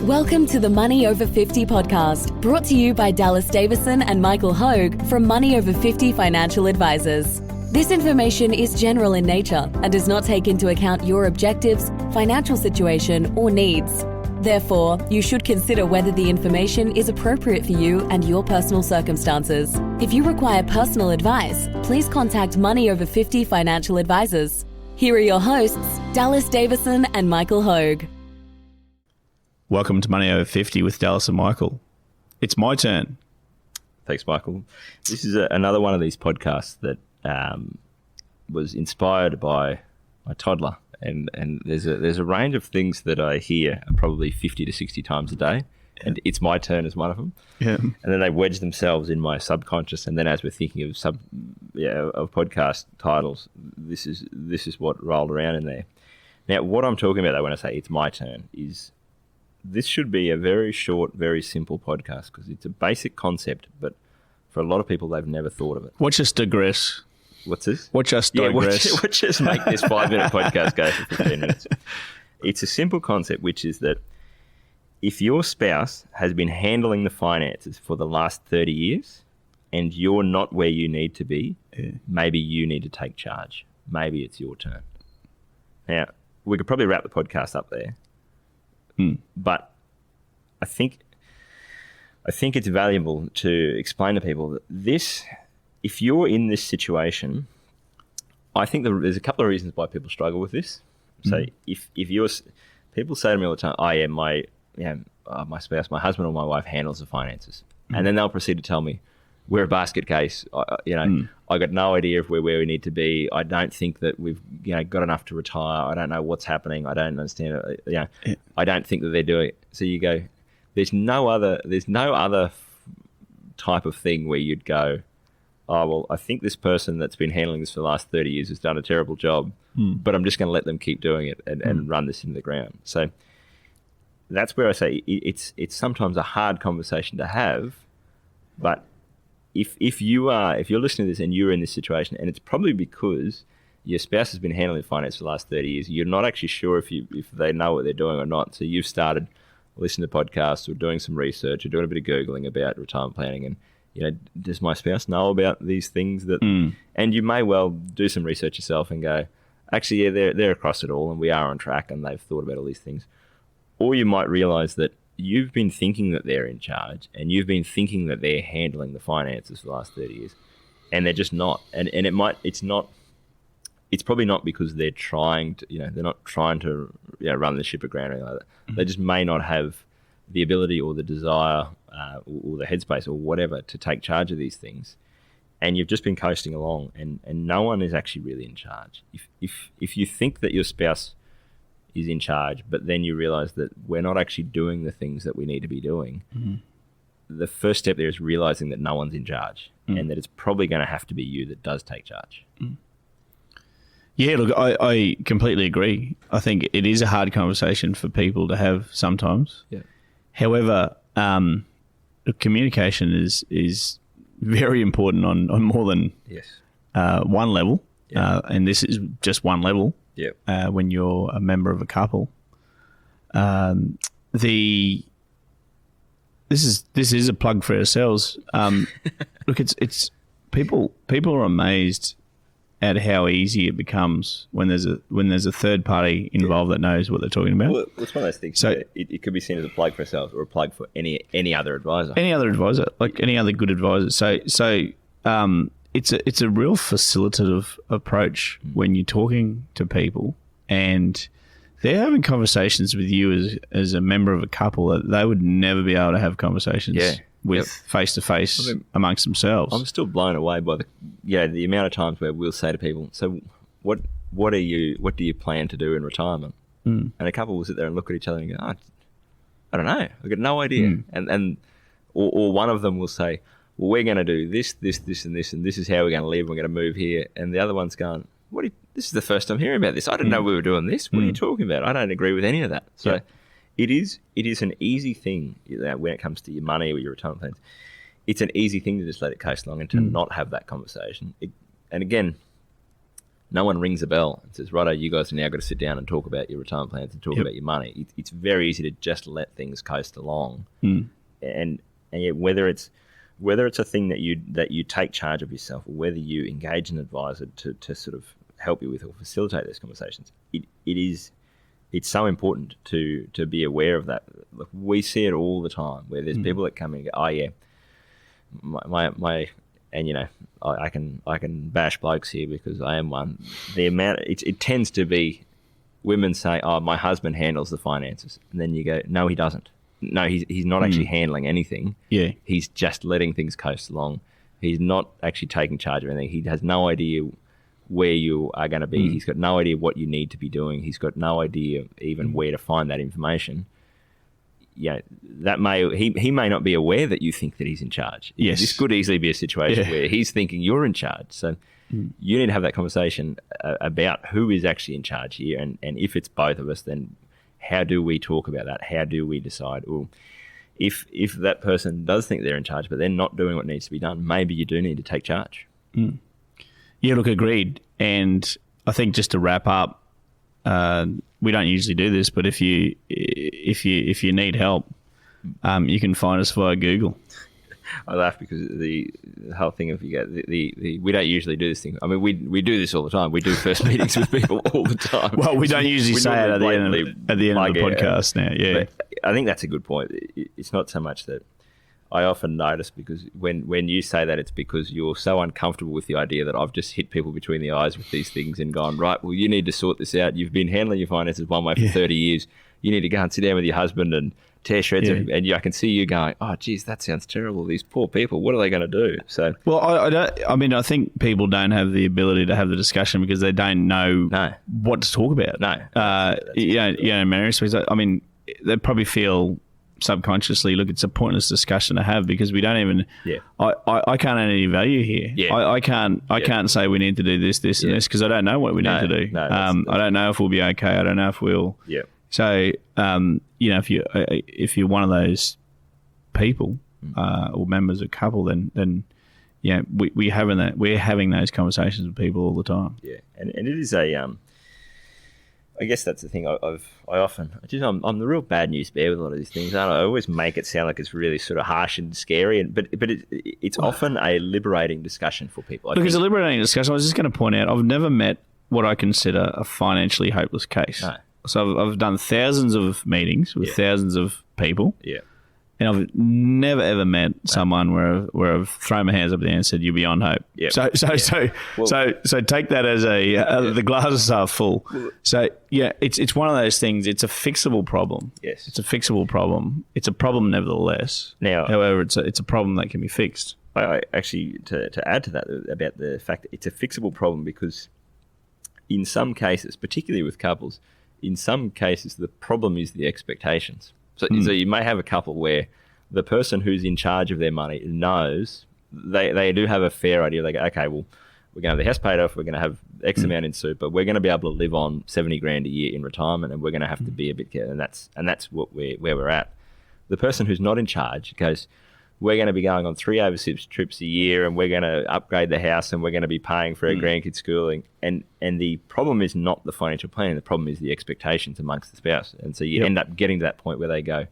Welcome to the Money Over 50 podcast, brought to you by Dallas Davison and Michael Hogue from Money Over 50 Financial Advisors. This information is general in nature and does not take into account your objectives, financial situation, or needs. Therefore, you should consider whether the information is appropriate for you and your personal circumstances. If you require personal advice, please contact Money Over 50 Financial Advisors. Here are your hosts, Dallas Davison and Michael Hogue. Welcome to Money Over 50 with Dallas and Michael. It's my turn. Thanks, Michael. This is another one of these podcasts that was inspired by my toddler. And there's a range of things that I hear probably 50 to 60 times a day. And it's my turn as one of them. Yeah. And then they wedge themselves in my subconscious. And then as we're thinking of of podcast titles, this is what rolled around in there. Now, what I'm talking about though when I say it's my turn is this should be a very short, very simple podcast because it's a basic concept, but for a lot of people, they've never thought of it. Watch us digress. What's this? Watch us digress. Watch us make this 5-minute podcast go for 15 minutes. It's a simple concept, which is that if your spouse has been handling the finances for the last 30 years and you're not where you need to be, maybe you need to take charge. Maybe it's your turn. Now, we could probably wrap the podcast up there. But I think it's valuable to explain to people that if you're in this situation, I think there's a couple of reasons why people struggle with this. So if people say to me all the time, my spouse, my husband or my wife handles the finances, and then they'll proceed to tell me, we're a basket case. I got no idea if we're where we need to be. I don't think that we've got enough to retire. I don't know what's happening. I don't understand it. I don't think that they're doing it. So you go, there's no other type of thing where you'd go, oh, well, I think this person that's been handling this for the last 30 years has done a terrible job, but I'm just going to let them keep doing it and run this into the ground. So that's where I say it's sometimes a hard conversation to have, but if you're listening to this and you're in this situation, and it's probably because your spouse has been handling finance for the last 30 years, you're not actually sure if they know what they're doing or not. So you've started listening to podcasts or doing some research or doing a bit of Googling about retirement planning, and does my spouse know about these things that? And you may well do some research yourself and go, actually, they're across it all, and we are on track, and they've thought about all these things. Or you might realize that you've been thinking that they're in charge and you've been thinking that they're handling the finances for the last 30 years and they're just not. And it's probably not because they're trying to, they're not trying to run the ship aground or anything like that. They just may not have the ability or the desire or the headspace or whatever to take charge of these things. And you've just been coasting along and no one is actually really in charge. If you think that your spouse is in charge, but then you realize that we're not actually doing the things that we need to be doing. The first step there is realizing that no one's in charge and that it's probably going to have to be you that does take charge. Yeah, look, I completely agree. I think it is a hard conversation for people to have sometimes. Yeah. However, communication is very important on more than one level. And this is just one level. When you're a member of a couple, this is a plug for ourselves. Look, it's people are amazed at how easy it becomes when there's a third party involved that knows what they're talking about. Well, it's one of those things. So it could be seen as a plug for ourselves or a plug for any other advisor. Any other advisor, like any other good advisor. So it's a real facilitative approach when you're talking to people and they're having conversations with you as a member of a couple that they would never be able to have conversations with face to face amongst themselves. I'm still blown away by the amount of times where we'll say to people, so what do you plan to do in retirement? And a couple will sit there and look at each other and go, I don't know, I've got no idea. Or one of them will say, well, we're going to do this, and this, and this is how we're going to live. We're going to move here. And the other one's going, this is the first time hearing about this. I didn't know we were doing this. What are you talking about? I don't agree with any of that. So it is an easy thing when it comes to your money or your retirement plans. It's an easy thing to just let it coast along and to not have that conversation. And again, No one rings a bell and says, righto, you guys have now got to sit down and talk about your retirement plans and talk about your money. It's very easy to just let things coast along. And yet whether it's a thing that you take charge of yourself, or whether you engage an advisor to sort of help you with or facilitate those conversations, it's so important to be aware of that. Look, we see it all the time where there's people that come in and go, oh yeah, my and you know, I can bash blokes here because I am one. The amount it tends to be women say, oh, my husband handles the finances, and then you go, no, he doesn't. No, he's not actually handling anything. Yeah, he's just letting things coast along. He's not actually taking charge of anything. He has no idea where you are going to be. He's got no idea what you need to be doing. He's got no idea even where to find that information. Yeah, he may not be aware that you think that he's in charge. Yes, this could easily be a situation where he's thinking you're in charge. So you need to have that conversation about who is actually in charge here, and if it's both of us, then how do we talk about that? How do we decide? Well, if that person does think they're in charge, but they're not doing what needs to be done, maybe you do need to take charge. Yeah, look, agreed. And I think just to wrap up, we don't usually do this, but if you need help, you can find us via Google. I laugh because the whole thing of you get we don't usually do this thing. I mean, we do this all the time. We do first meetings with people all the time. Well, we don't usually say it at the end of the podcast now. Yeah, but I think that's a good point. It's not so much that I often notice, because when you say that, it's because you're so uncomfortable with the idea that I've just hit people between the eyes with these things and gone, right, well, you need to sort this out. You've been handling your finances one way for 30 years. You need to go and sit down with your husband and tear shreds. And I can see you going, oh, geez, that sounds terrible. These poor people, what are they going to do? So, well, I think people don't have the ability to have the discussion because they don't know what to talk about. In many respects, I mean, they probably feel subconsciously, look, it's a pointless discussion to have because we don't even I can't add any value here. I can't say we need to do this and this because I don't know what we need to do. I don't know if we'll be okay. I don't know if we'll so if you're one of those people or members of a couple, then we're having those conversations with people all the time. And it is a I guess that's the thing. I'm the real bad news bear with a lot of these things. I always make it sound like it's really sort of harsh and scary, but it's often a liberating discussion for people. It's a liberating discussion. I was just going to point out, I've never met what I consider a financially hopeless case. No. So I've done thousands of meetings with thousands of people. Yeah. And I've never ever met someone where I've thrown my hands up in the air and said, "You're beyond hope." Yep. So take that as the glasses are full. So it's one of those things. It's a fixable problem. Yes, it's a fixable problem. It's a problem nevertheless. Now, however, it's a problem that can be fixed. I actually to add to that about the fact that it's a fixable problem, because in some cases, particularly with couples, in some cases the problem is the expectations. So you may have a couple where the person who's in charge of their money knows they do have a fair idea. They go, okay, well, we're going to have the house paid off, we're going to have X amount in super, we're going to be able to live on 70 grand a year in retirement, and we're going to have to be a bit careful, and that's where we're at. The person who's not in charge goes, we're going to be going on 3 overseas trips a year, and we're going to upgrade the house, and we're going to be paying for our grandkids' schooling. And the problem is not the financial planning. The problem is the expectations amongst the spouse. And so you end up getting to that point where they go,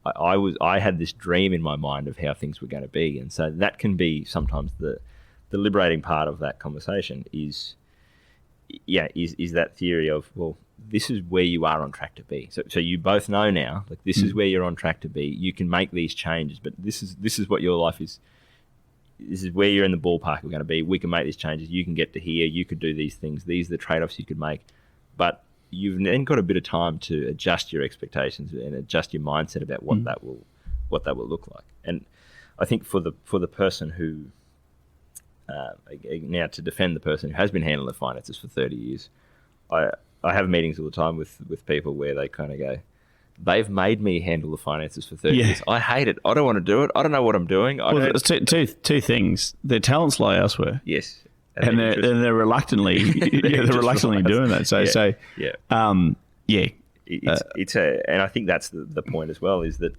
I had this dream in my mind of how things were going to be. And so that can be sometimes the liberating part of that conversation is that theory of, well, this is where you are on track to be. So you both know now, like, this is where you're on track to be. You can make these changes, but this is what your life is. This is where you're in the ballpark we're going to be. We can make these changes. You can get to here. You could do these things. These are the trade-offs you could make. But you've then got a bit of time to adjust your expectations and adjust your mindset about what that will look like. And I think for the person who now, to defend the person who has been handling the finances for 30 years, I have meetings all the time with people where they kind of go, they've made me handle the finances for 30 years. I hate it. I don't want to do it. I don't know what I'm doing. There's two things. Their talents lie elsewhere. Yes. And they're reluctantly doing that. And I think that's the point as well, is that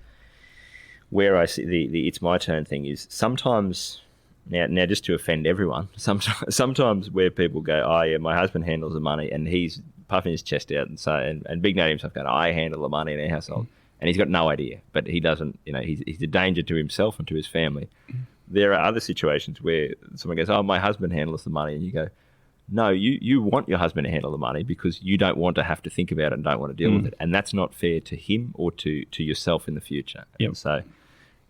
where I see the it's my turn thing is sometimes Now, just to offend everyone, sometimes where people go, oh yeah, my husband handles the money, and he's puffing his chest out and big name himself going, I handle the money in our household, and he's got no idea, but he doesn't, he's a danger to himself and to his family. There are other situations where someone goes, oh, my husband handles the money, and you go, no, you want your husband to handle the money because you don't want to have to think about it and don't want to deal with it, and that's not fair to him or to yourself in the future. Yep. And so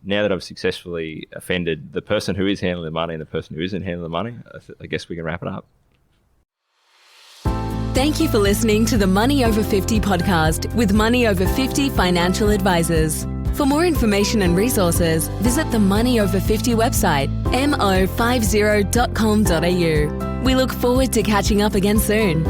now that I've successfully offended the person who is handling the money and the person who isn't handling the money, I guess we can wrap it up. Thank you for listening to the Money Over 50 podcast with Money Over 50 Financial Advisors. For more information and resources, visit the Money Over 50 website, mo50.com.au. We look forward to catching up again soon.